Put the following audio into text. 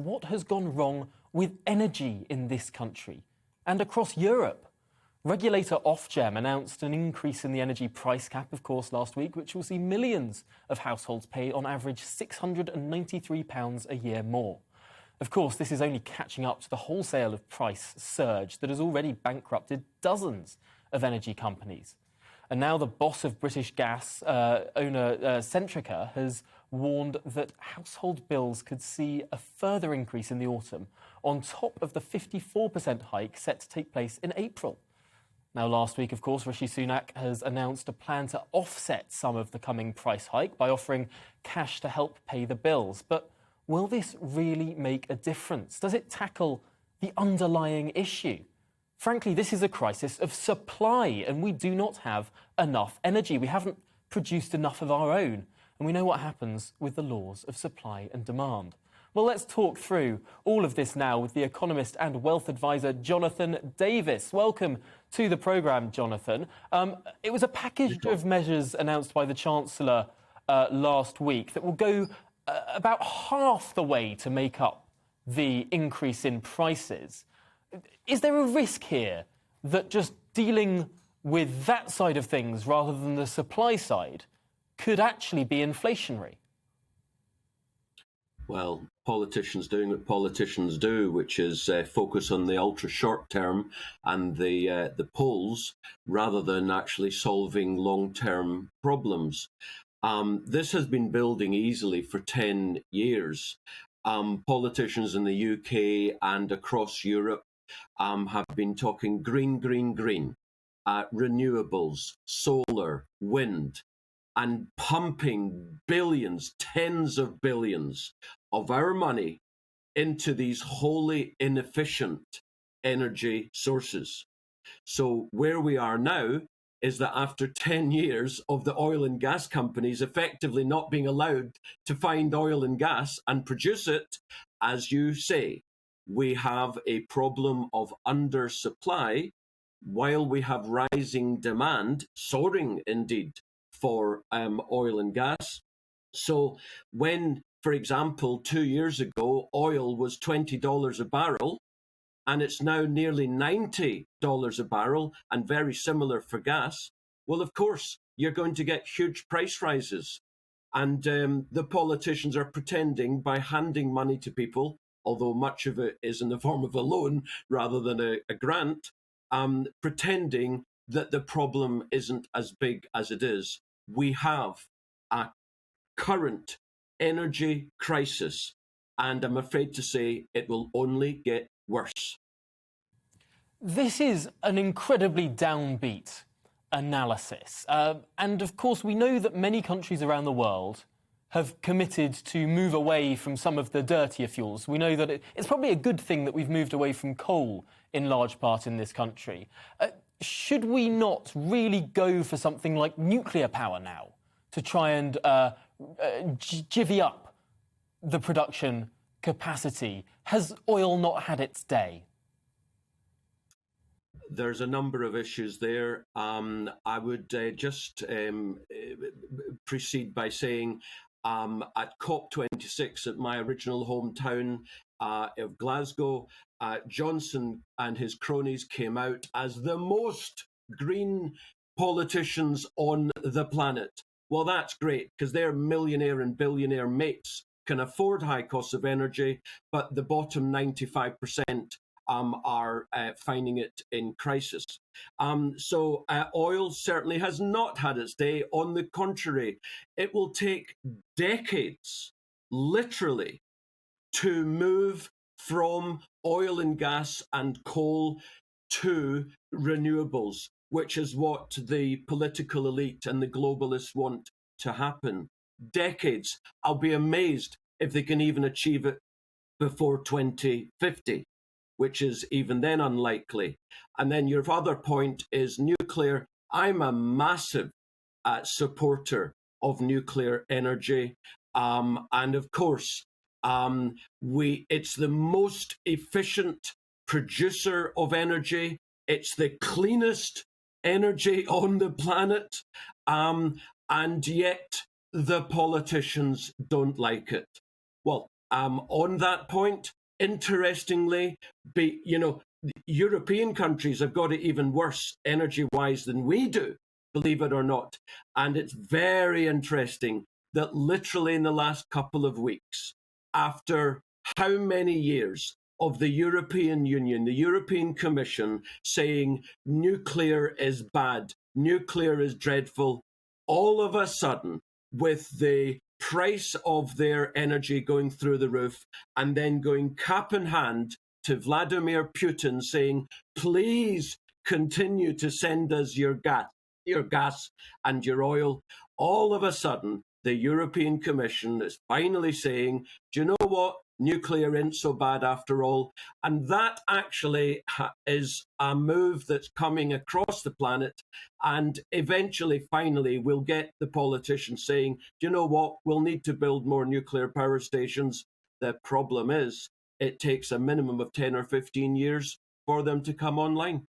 What has gone wrong with energy in this country and across Europe? Regulator Ofgem announced an increase in the energy price cap, of course, last week, which will see millions of households pay on average £693 a year more. Of course, this is only catching up to the wholesale of price surge that has already bankrupted dozens of energy companies. And now the boss of British gas owner Centrica has warned that household bills could see a further increase in the autumn, on top of the 54% hike set to take place in April. Now, last week, of course, Rishi Sunak has announced a plan to offset some of the coming price hike by offering cash to help pay the bills. But will this really make a difference? Does it tackle the underlying issue? Frankly, this is a crisis of supply, and we do not have enough energy. We haven't produced enough of our own, and we know what happens with the laws of supply and demand. Well, let's talk through all of this now with the economist and wealth advisor Jonathan Davis. Welcome to the programme, Jonathan. It was a package of measures announced by the Chancellor last week that will go about half the way to make up the increase in prices. Is there a risk here that just dealing with that side of things rather than the supply side could actually be inflationary? Well, politicians doing what politicians do, which is focus on the ultra short term and the polls rather than actually solving long-term problems. This has been building easily for 10 years. Politicians in the UK and across Europe have been talking green, green, green, renewables, solar, wind, and pumping billions, tens of billions of our money into these wholly inefficient energy sources. So where we are now is that after 10 years of the oil and gas companies effectively not being allowed to find oil and gas and produce it, as you say, we have a problem of undersupply while we have rising demand, soaring indeed, for oil and gas. So when, for example, 2 years ago, oil was $20 a barrel, and it's now nearly $90 a barrel, and very similar for gas, well, of course, you're going to get huge price rises. And the politicians are pretending by handing money to people, although much of it is in the form of a loan rather than a grant, pretending that the problem isn't as big as it is. We have a current energy crisis, and I'm afraid to say it will only get worse. This is an incredibly downbeat analysis. And of course, we know that many countries around the world have committed to move away from some of the dirtier fuels. We know that it's probably a good thing that we've moved away from coal in large part in this country. Should we not really go for something like nuclear power now to try and jivvy up the production capacity? Has oil not had its day? There's a number of issues there. I would just proceed by saying at COP26 at my original hometown of Glasgow, Johnson and his cronies came out as the most green politicians on the planet. Well, that's great, because their millionaire and billionaire mates can afford high costs of energy, but the bottom 95% are finding it in crisis. So oil certainly has not had its day. On the contrary, it will take decades, literally, to move from oil and gas and coal to renewables, which is what the political elite and the globalists want to happen. Decades. I'll be amazed if they can even achieve it before 2050. Which is even then unlikely. And then your other point is nuclear. I'm a massive supporter of nuclear energy. And of course, it's the most efficient producer of energy. It's the cleanest energy on the planet. And yet the politicians don't like it. Well, On that point, interestingly, European countries have got it even worse energy-wise than we do, believe it or not. And it's very interesting that literally in the last couple of weeks, after how many years of the European Union, the European Commission saying nuclear is bad, nuclear is dreadful, all of a sudden, with the price of their energy going through the roof and then going cap in hand to Vladimir Putin saying, please continue to send us your gas and your oil, all of a sudden, the European Commission is finally saying, do you know what? Nuclear isn't so bad after all. And that actually is a move that's coming across the planet. And eventually, finally, we'll get the politicians saying, do you know what? We'll need to build more nuclear power stations. The problem is, it takes a minimum of 10 or 15 years for them to come online.